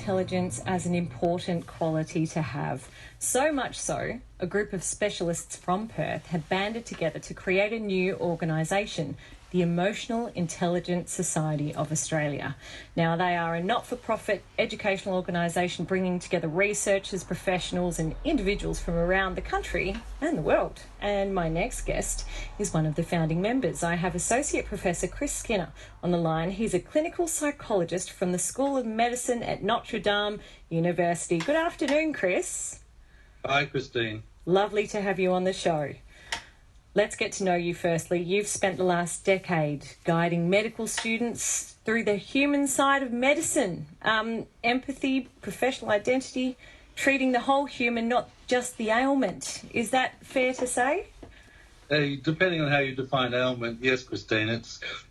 intelligence as an important quality to have. So much so, a group of specialists from Perth have banded together to create a new organisation, the Emotional Intelligence Society of Australia. Now, they are a not-for-profit educational organisation bringing together researchers, professionals and individuals from around the country and the world. And my next guest is one of the founding members. I have Associate Professor Chris Skinner on the line. He's a clinical psychologist from the School of Medicine at Notre Dame University. Good afternoon, Chris. Hi, Christine. Lovely to have you on the show. Let's get to know you firstly. You've spent the last decade guiding medical students through the human side of medicine, empathy, professional identity, treating the whole human, not just the ailment. Is that fair to say? Depending on how you define ailment, yes, Christine.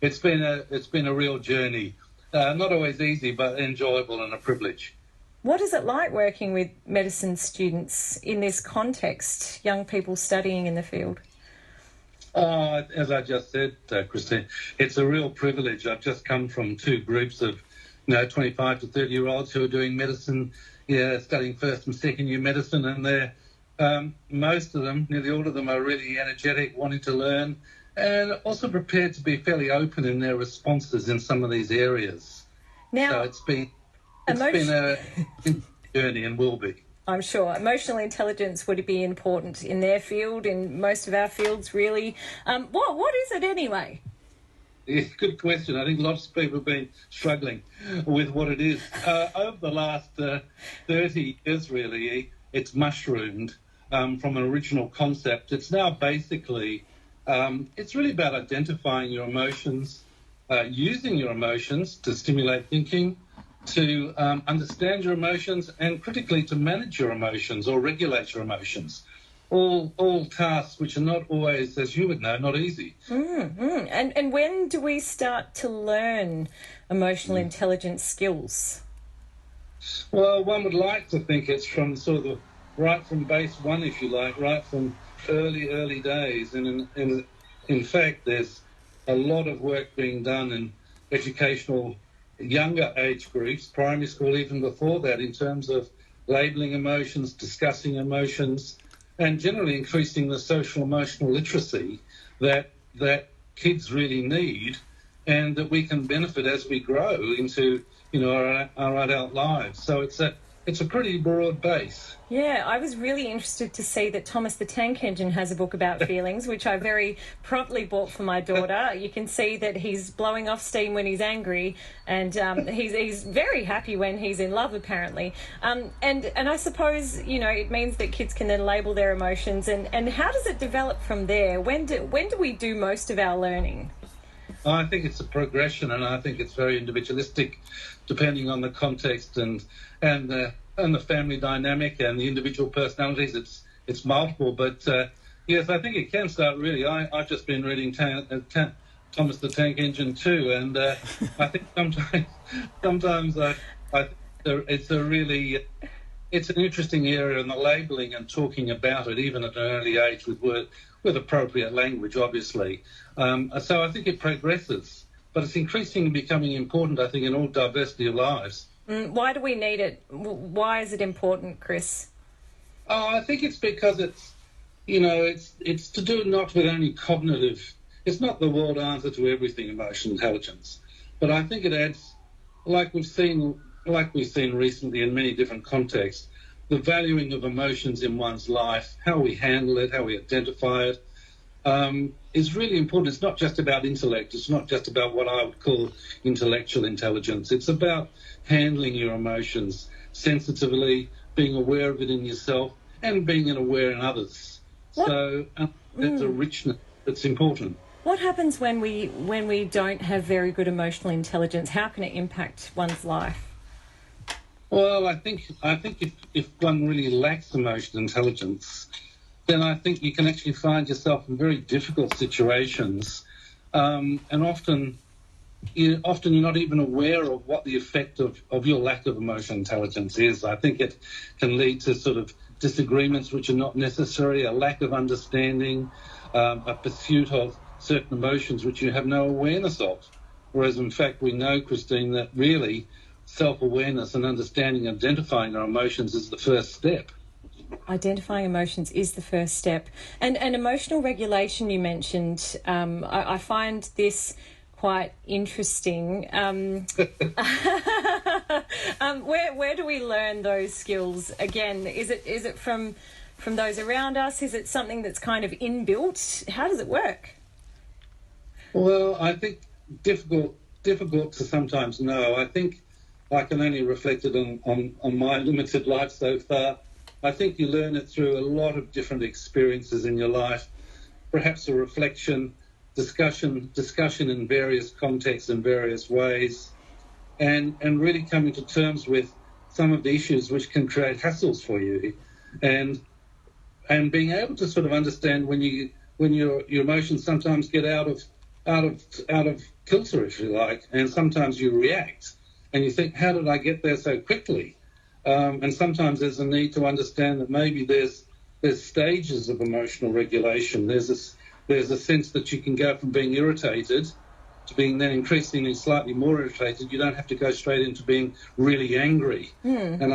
It's been a real journey. Not always easy, but enjoyable and a privilege. What is it like working with medicine students in this context, young people studying in the field? As I just said, Christine, it's a real privilege. I've just come from two groups of 25 to 30-year-olds who are doing medicine, studying first and second year medicine, and they're most of them, nearly all of them, are really energetic, wanting to learn, and also prepared to be fairly open in their responses in some of these areas. Now, so it's been a journey and will be. I'm sure. Emotional intelligence would be important in their field, in most of our fields, really. What is it anyway? Yeah, good question. I think lots of people have been struggling with what it is. Over the last 30 years, really, it's mushroomed from an original concept. It's now basically, it's really about identifying your emotions, using your emotions to stimulate thinking, to understand your emotions, and critically to manage your emotions or regulate your emotions. All tasks which are not always, as you would know, not easy. And when do we start to learn emotional intelligence skills? Well, one would like to think it's from sort of right from base one, if you like, right from early days. And in fact, there's a lot of work being done in educational younger age groups, primary school even before that, in terms of labelling emotions, discussing emotions, and generally increasing the social emotional literacy that kids really need, and that we can benefit as we grow into our adult lives. So it's a pretty broad base. Yeah, I was really interested to see that Thomas the Tank Engine has a book about feelings, which I very promptly bought for my daughter. You can see that he's blowing off steam when he's angry, and he's very happy when he's in love, apparently. And I suppose, it means that kids can then label their emotions. And how does it develop from there? When do we do most of our learning? I think it's a progression, and I think it's very individualistic, depending on the context and the family dynamic and the individual personalities. It's multiple, but yes, I think it can start really. I've just been reading Thomas the Tank Engine too, and I think sometimes it's an interesting area in the labelling and talking about it, even at an early age with appropriate language, obviously. So I think it progresses, but it's increasingly becoming important, I think, in all diversity of lives. Why do we need it? Why is it important, Chris? I think it's because it's to do not with only cognitive. It's not the world answer to everything, emotional intelligence, but I think it adds, like we've seen recently in many different contexts, the valuing of emotions in one's life, how we handle it, how we identify it, is really important. It's not just about intellect. It's not just about what I would call intellectual intelligence. It's about handling your emotions sensitively, being aware of it in yourself, and being aware in others. What? So that's a richness that's important. What happens when we don't have very good emotional intelligence? How can it impact one's life? Well, I think if one really lacks emotional intelligence, then I think you can actually find yourself in very difficult situations, and often you're not even aware of what the effect of your lack of emotional intelligence is. I think it can lead to sort of disagreements which are not necessary, a lack of understanding, a pursuit of certain emotions which you have no awareness of. Whereas, in fact, we know, Christine, that really self-awareness and understanding, identifying our emotions is the first step. Identifying emotions is the first step. And emotional regulation you mentioned, I find this quite interesting. Where do we learn those skills? Again, is it from those around us? Is it something that's kind of inbuilt? How does it work? Well, I think difficult to sometimes know. I think I can only reflect it on my limited life so far. I think you learn it through a lot of different experiences in your life, perhaps a reflection, discussion in various contexts in various ways, and really coming to terms with some of the issues which can create hassles for you, and being able to sort of understand when your emotions sometimes get out of kilter, if you like, and sometimes you react and you think, how did I get there so quickly? And sometimes there's a need to understand that maybe there's stages of emotional regulation. There's a sense that you can go from being irritated to being then increasingly slightly more irritated. You don't have to go straight into being really angry. And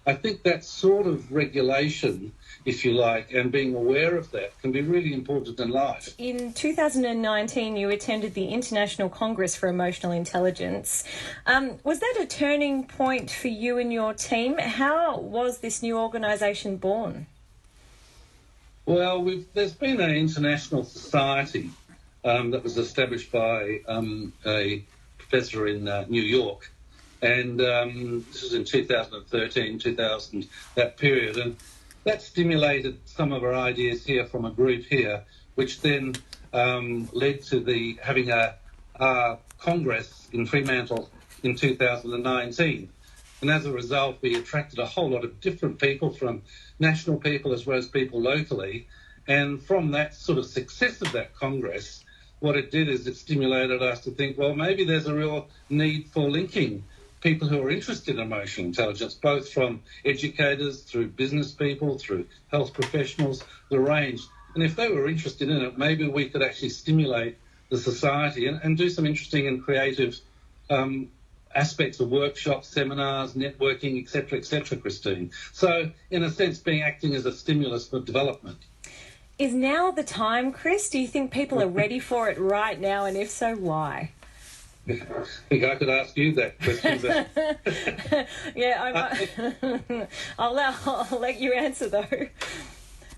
I think that sort of regulation, if you like, and being aware of that can be really important in life. In 2019, you attended the International Congress for Emotional Intelligence. Was that a turning point for you and your team? How was this new organisation born? Well, there's been an international society that was established by a professor in New York, and this was in 2013, that period, and that stimulated some of our ideas here from a group here, which then led to having a Congress in Fremantle in 2019. And as a result, we attracted a whole lot of different people, from national people as well as people locally. And from that sort of success of that Congress, what it did is it stimulated us to think, well, maybe there's a real need for linking people who are interested in emotional intelligence, both from educators, through business people, through health professionals, the range. And if they were interested in it, maybe we could actually stimulate the society and do some interesting and creative aspects of workshops, seminars, networking, etc., Christine. So, in a sense, acting as a stimulus for development. Is now the time, Chris? Do you think people are ready for it right now? And if so, why? I think I could ask you that question. But Yeah, I'll let you answer, though.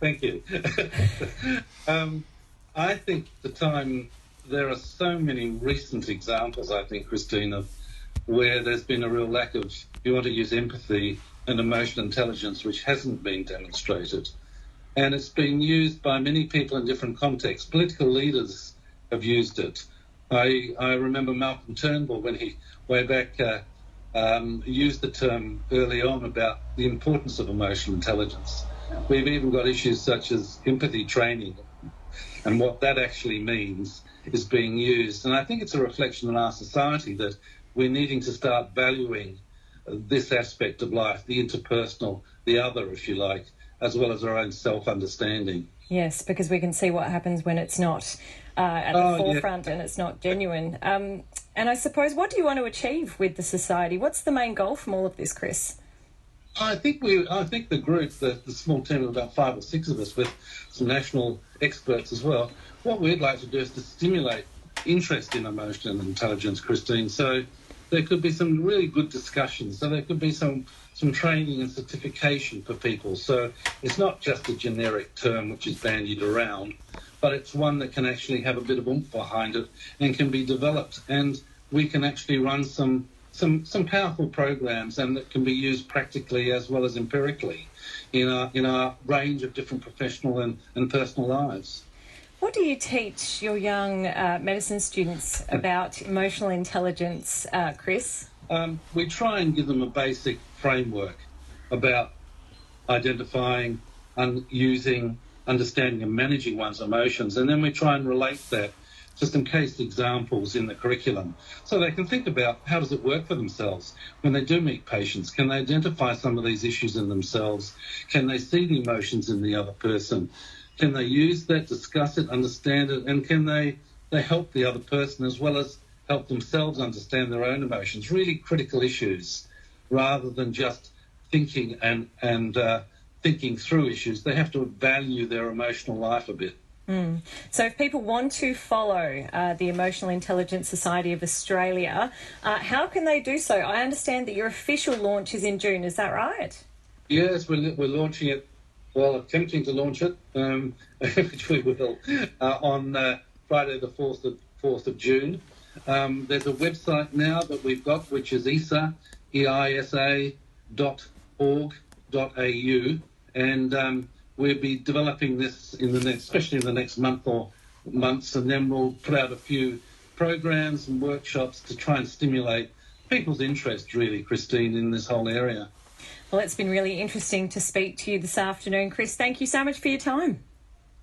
Thank you. I think there are so many recent examples, I think, Christine, of where there's been a real lack of, if you want to use empathy and emotional intelligence, which hasn't been demonstrated. And it's been used by many people in different contexts. Political leaders have used it. I remember Malcolm Turnbull, when he, way back, used the term early on about the importance of emotional intelligence. We've even got issues such as empathy training, and what that actually means is being used. And I think it's a reflection in our society that we're needing to start valuing this aspect of life, the interpersonal, the other, if you like, as well as our own self-understanding. Yes, because we can see what happens when it's not at the forefront and it's not genuine. And I suppose, what do you want to achieve with the society? What's the main goal from all of this, Chris? I think the group, the small team of about 5 or 6 of us, with some national experts as well, what we'd like to do is to stimulate interest in emotional intelligence, Christine. So there could be some really good discussions. So there could be some training and certification for people. So it's not just a generic term which is bandied around, but it's one that can actually have a bit of oomph behind it and can be developed. And we can actually run some powerful programs, and that can be used practically as well as empirically in our range of different professional and personal lives. What do you teach your young medicine students about emotional intelligence, Chris? We try and give them a basic framework about identifying and using, understanding and managing one's emotions, and then we try and relate that to some case examples in the curriculum, so they can think about how does it work for themselves when they do meet patients. Can they identify some of these issues in themselves? Can they see the emotions in the other person? Can they use that, discuss it, understand it, and can they help the other person as well as help themselves understand their own emotions, really critical issues, rather than just thinking and thinking through issues. They have to value their emotional life a bit. So if people want to follow the Emotional Intelligence Society of Australia, how can they do so? I understand that your official launch is in June, is that right? Yes, we're launching it, well, attempting to launch it, which we will, on Friday the 4th of June. There's a website now that we've got, which is EISA.org.au, and we'll be developing this especially in the next months, and then we'll put out a few programs and workshops to try and stimulate people's interest, really, Christine, in this whole area. Well, it's been really interesting to speak to you this afternoon, Chris. Thank you so much for your time.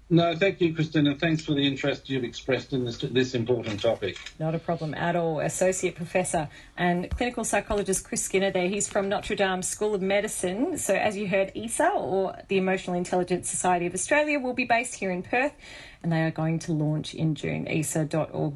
No, thank you, Christine, and thanks for the interest you've expressed in this important topic. Not a problem at all. Associate Professor and Clinical Psychologist Chris Skinner there. He's from Notre Dame School of Medicine. So as you heard, EISA, or the Emotional Intelligence Society of Australia, will be based here in Perth, and they are going to launch in June, eisa.org.au.